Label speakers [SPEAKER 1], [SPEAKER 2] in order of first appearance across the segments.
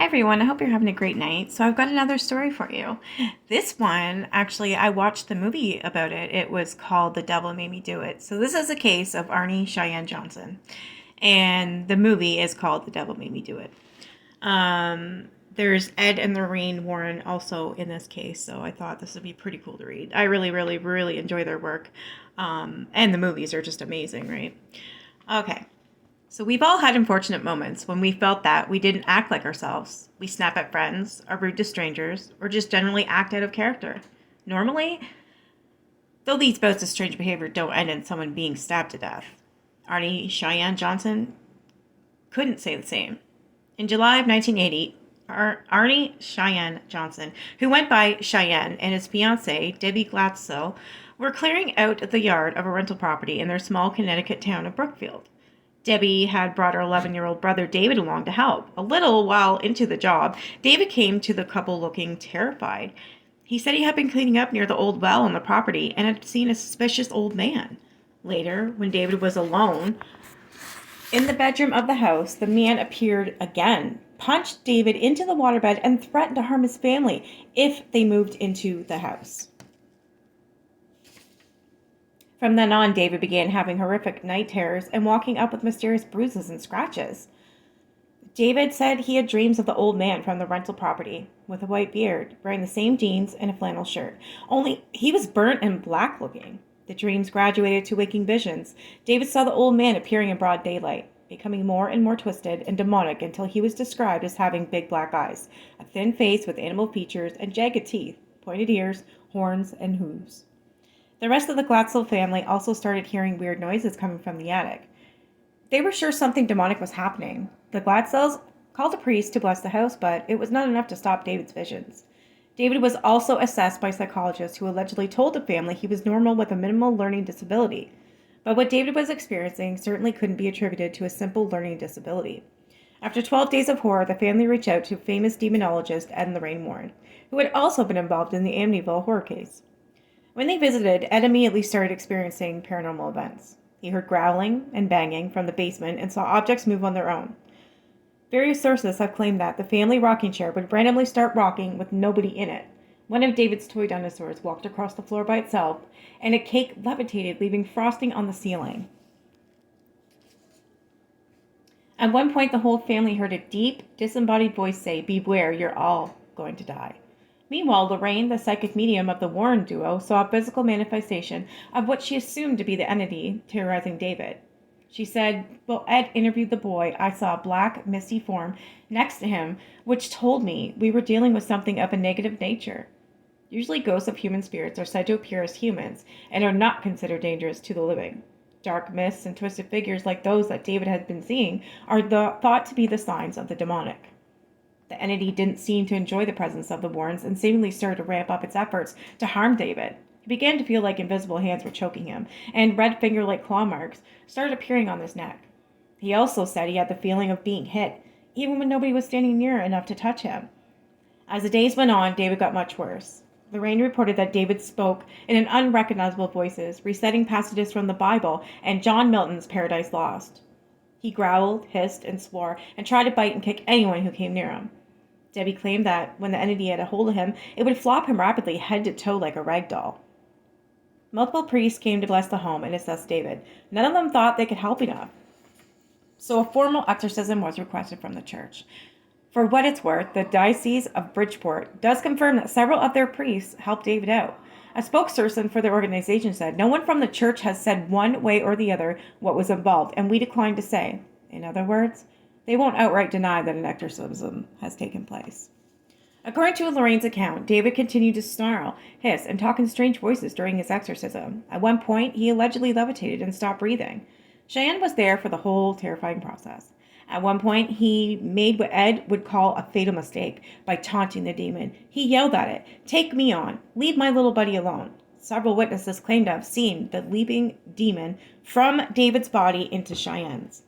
[SPEAKER 1] Hi everyone, I hope you're having a great night. So I've got another story for you. This one, actually, I watched the movie about it. It was called The Devil Made Me Do It. So this is a case of Arne Cheyenne Johnson. And the movie is called The Devil Made Me Do It. There's Ed and Lorraine Warren also in this case, so I thought this would be pretty cool to read. I really, really, really enjoy their work. And the movies are just amazing, right? Okay. So we've all had unfortunate moments when we felt that we didn't act like ourselves. We snap at friends, are rude to strangers, or just generally act out of character. Normally, though these bouts of strange behavior don't end in someone being stabbed to death. Arne Cheyenne Johnson couldn't say the same. In July of 1980, Arne Cheyenne Johnson, who went by Cheyenne, and his fiancée, Debbie Glatzel, were clearing out the yard of a rental property in their small Connecticut town of Brookfield. Debbie had brought her 11-year-old brother David along to help. A little while into the job, David came to the couple looking terrified. He said he had been cleaning up near the old well on the property and had seen a suspicious old man. Later, when David was alone in the bedroom of the house, the man appeared again, punched David into the waterbed, and threatened to harm his family if they moved into the house. From then on, David began having horrific night terrors and walking up with mysterious bruises and scratches. David said he had dreams of the old man from the rental property, with a white beard, wearing the same jeans and a flannel shirt, only he was burnt and black looking. The dreams graduated to waking visions. David saw the old man appearing in broad daylight, becoming more and more twisted and demonic until he was described as having big black eyes, a thin face with animal features and jagged teeth, pointed ears, horns, and hooves. The rest of the Glatzel family also started hearing weird noises coming from the attic. They were sure something demonic was happening. The Glatzels called a priest to bless the house, but it was not enough to stop David's visions. David was also assessed by psychologists who allegedly told the family he was normal with a minimal learning disability. But what David was experiencing certainly couldn't be attributed to a simple learning disability. After 12 days of horror, the family reached out to famous demonologist Ed and Lorraine Warren, who had also been involved in the Amityville horror case. When they visited, Ed immediately started experiencing paranormal events. He heard growling and banging from the basement and saw objects move on their own. Various sources have claimed that the family rocking chair would randomly start rocking with nobody in it. One of David's toy dinosaurs walked across the floor by itself, and a cake levitated, leaving frosting on the ceiling. At one point, the whole family heard a deep, disembodied voice say, "Beware, you're all going to die." Meanwhile, Lorraine, the psychic medium of the Warren duo, saw a physical manifestation of what she assumed to be the entity terrorizing David. She said, "While Ed interviewed the boy, I saw a black, misty form next to him, which told me we were dealing with something of a negative nature. Usually ghosts of human spirits are said to appear as humans and are not considered dangerous to the living. Dark mists and twisted figures like those that David had been seeing are thought to be the signs of the demonic." The entity didn't seem to enjoy the presence of the Warrens and seemingly started to ramp up its efforts to harm David. He began to feel like invisible hands were choking him, and red finger-like claw marks started appearing on his neck. He also said he had the feeling of being hit, even when nobody was standing near enough to touch him. As the days went on, David got much worse. Lorraine reported that David spoke in an unrecognizable voices, reciting passages from the Bible and John Milton's Paradise Lost. He growled, hissed, and swore, and tried to bite and kick anyone who came near him. Debbie claimed that when the entity had a hold of him, it would flop him rapidly head to toe like a rag doll. Multiple priests came to bless the home and assess David. None of them thought they could help enough. So a formal exorcism was requested from the church. For what it's worth, the Diocese of Bridgeport does confirm that several of their priests helped David out. A spokesperson for the organization said, "No one from the church has said one way or the other what was involved, and we decline to say." In other words, they won't outright deny that an exorcism has taken place. According to Lorraine's account, David continued to snarl, hiss, and talk in strange voices during his exorcism. At one point, he allegedly levitated and stopped breathing. Cheyenne was there for the whole terrifying process. At one point, he made what Ed would call a fatal mistake by taunting the demon. He yelled at it, "Take me on. Leave my little buddy alone." Several witnesses claimed to have seen the leaping demon from David's body into Cheyenne's.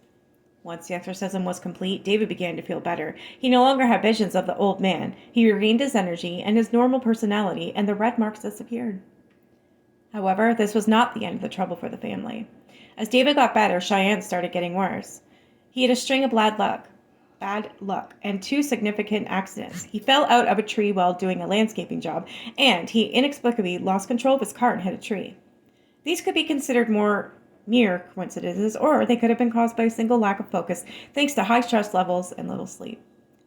[SPEAKER 1] Once the exorcism was complete, David began to feel better. He no longer had visions of the old man. He regained his energy and his normal personality, and the red marks disappeared. However, this was not the end of the trouble for the family. As David got better, Cheyenne started getting worse. He had a string of bad luck. bad luck and 2 significant accidents. He fell out of a tree while doing a landscaping job, and he inexplicably lost control of his car and hit a tree. These could be considered mere coincidences, or they could have been caused by a single lack of focus thanks to high stress levels and little sleep.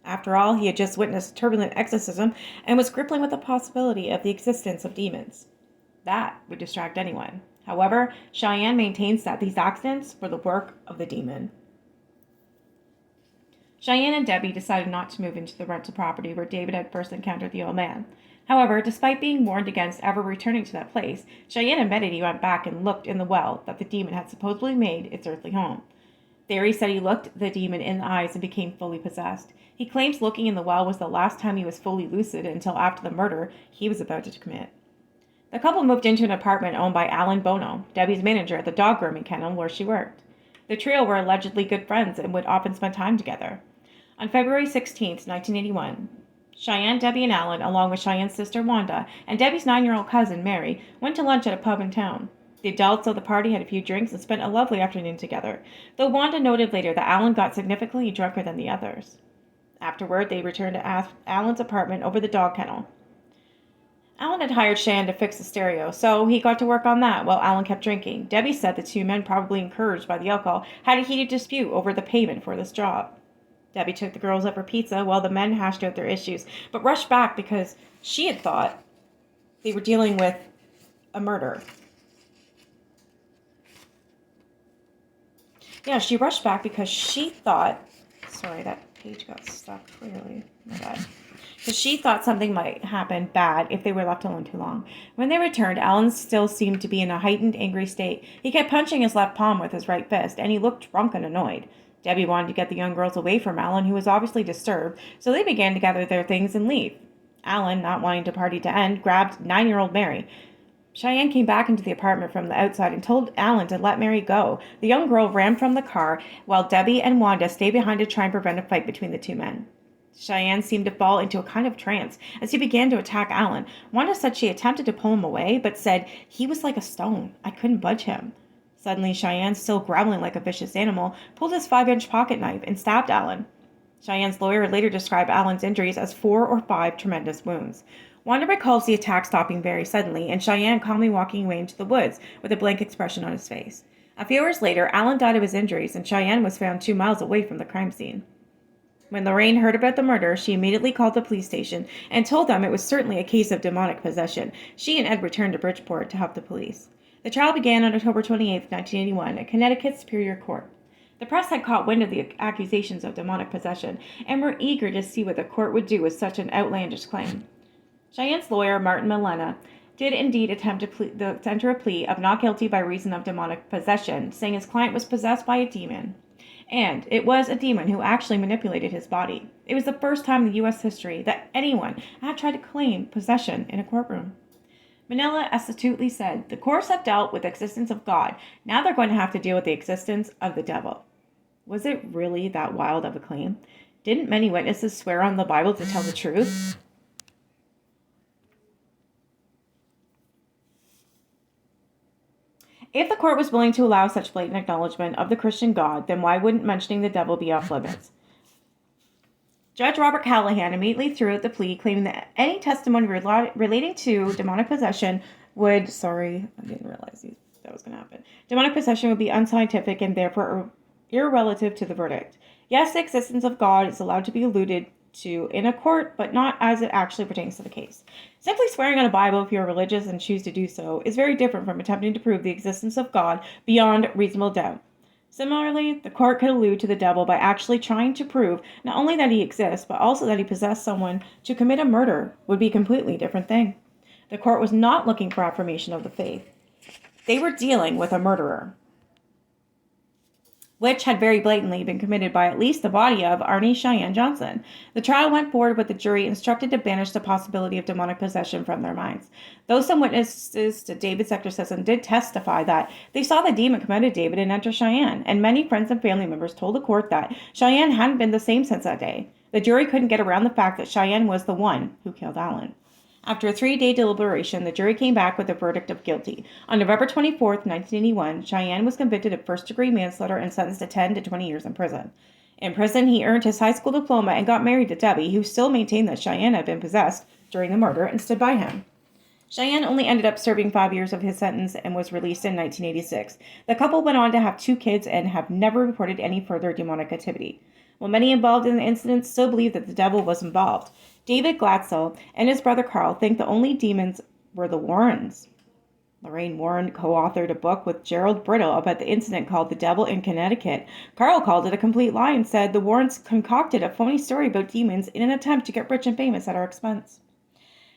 [SPEAKER 1] After all, he had just witnessed a turbulent exorcism and was grappling with the possibility of the existence of demons. That would distract anyone. However, Cheyenne maintains that these accidents were the work of the demon. Cheyenne and Debbie decided not to move into the rental property where David had first encountered the old man. However, despite being warned against ever returning to that place, Cheyenne admitted he went back and looked in the well that the demon had supposedly made its earthly home. Theory said he looked the demon in the eyes and became fully possessed. He claims looking in the well was the last time he was fully lucid until after the murder he was about to commit. The couple moved into an apartment owned by Alan Bono, Debbie's manager at the dog grooming kennel where she worked. The trio were allegedly good friends and would often spend time together. On February 16, 1981, Cheyenne, Debbie, and Alan, along with Cheyenne's sister Wanda and Debbie's 9-year-old cousin Mary, went to lunch at a pub in town. The adults of the party had a few drinks and spent a lovely afternoon together, though Wanda noted later that Alan got significantly drunker than the others. Afterward, they returned to Alan's apartment over the dog kennel. Alan had hired Cheyenne to fix the stereo, so he got to work on that while Alan kept drinking. Debbie said the two men, probably encouraged by the alcohol, had a heated dispute over the payment for this job. Debbie took the girls up for pizza while the men hashed out their issues, but rushed back because she had thought they were dealing with a murder. Yeah, she rushed back because she thought... Sorry, that page got stuck clearly. My bad. Because she thought something might happen bad if they were left alone too long. When they returned, Alan still seemed to be in a heightened, angry state. He kept punching his left palm with his right fist, and he looked drunk and annoyed. Debbie wanted to get the young girls away from Alan, who was obviously disturbed, so they began to gather their things and leave. Alan, not wanting the party to end, grabbed 9-year-old Mary. Cheyenne came back into the apartment from the outside and told Alan to let Mary go. The young girl ran from the car, while Debbie and Wanda stayed behind to try and prevent a fight between the two men. Cheyenne seemed to fall into a kind of trance as he began to attack Alan. Wanda said she attempted to pull him away, but said he was like a stone. I couldn't budge him. Suddenly, Cheyenne, still growling like a vicious animal, pulled his 5-inch pocket knife and stabbed Alan. Cheyenne's lawyer later described Alan's injuries as 4 or 5 tremendous wounds. Wanda recalls the attack stopping very suddenly, and Cheyenne calmly walking away into the woods with a blank expression on his face. A few hours later, Alan died of his injuries, and Cheyenne was found 2 miles away from the crime scene. When Lorraine heard about the murder, she immediately called the police station and told them it was certainly a case of demonic possession. She and Ed returned to Bridgeport to help the police. The trial began on October 28, 1981, at Connecticut Superior Court. The press had caught wind of the accusations of demonic possession and were eager to see what the court would do with such an outlandish claim. Cheyenne's lawyer, Martin Milena, did indeed attempt to enter a plea of not guilty by reason of demonic possession, saying his client was possessed by a demon. And it was a demon who actually manipulated his body. It was the first time in U.S. history that anyone had tried to claim possession in a courtroom. Manila astutely said, "The courts have dealt with the existence of God. Now they're going to have to deal with the existence of the devil." Was it really that wild of a claim? Didn't many witnesses swear on the Bible to tell the truth? If the court was willing to allow such blatant acknowledgement of the Christian God, then why wouldn't mentioning the devil be off limits? Judge Robert Callahan immediately threw out the plea, claiming that any testimony relating to demonic possession would... Sorry, I didn't realize that was going to happen. Demonic possession would be unscientific and therefore irrelative to the verdict. Yes, the existence of God is allowed to be alluded to in a court, but not as it actually pertains to the case. Simply swearing on a Bible, if you are religious and choose to do so, is very different from attempting to prove the existence of God beyond reasonable doubt. Similarly, the court could allude to the devil by actually trying to prove not only that he exists, but also that he possessed someone to commit a murder would be a completely different thing. The court was not looking for affirmation of the faith. They were dealing with a murderer, which had very blatantly been committed by at least the body of Arne Cheyenne Johnson. The trial went forward with the jury instructed to banish the possibility of demonic possession from their minds. Though some witnesses to David's exorcism did testify that they saw the demon come out of David and enter Cheyenne, and many friends and family members told the court that Cheyenne hadn't been the same since that day. The jury couldn't get around the fact that Cheyenne was the one who killed Alan. After a 3-day deliberation, the jury came back with a verdict of guilty. On November 24, 1981, Cheyenne was convicted of first-degree manslaughter and sentenced to 10 to 20 years in prison. In prison, he earned his high school diploma and got married to Debbie, who still maintained that Cheyenne had been possessed during the murder and stood by him. Cheyenne only ended up serving 5 years of his sentence and was released in 1986. The couple went on to have 2 kids and have never reported any further demonic activity. While many involved in the incident still believe that the devil was involved, David Glatzel and his brother Carl think the only demons were the Warrens. Lorraine Warren co-authored a book with Gerald Brittle about the incident called The Devil in Connecticut. Carl called it a complete lie and said the Warrens concocted a phony story about demons in an attempt to get rich and famous at our expense.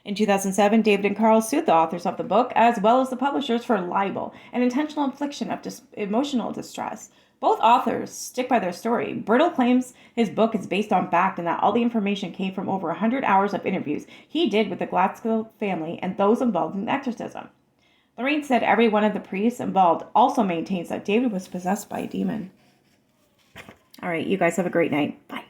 [SPEAKER 1] In 2007, David and Carl sued the authors of the book, as well as the publishers, for libel and intentional infliction of emotional distress. Both authors stick by their story. Brittle claims his book is based on fact and that all the information came from over 100 hours of interviews he did with the Glatzel family and those involved in the exorcism. Lorraine said every one of the priests involved also maintains that David was possessed by a demon. All right, you guys have a great night. Bye.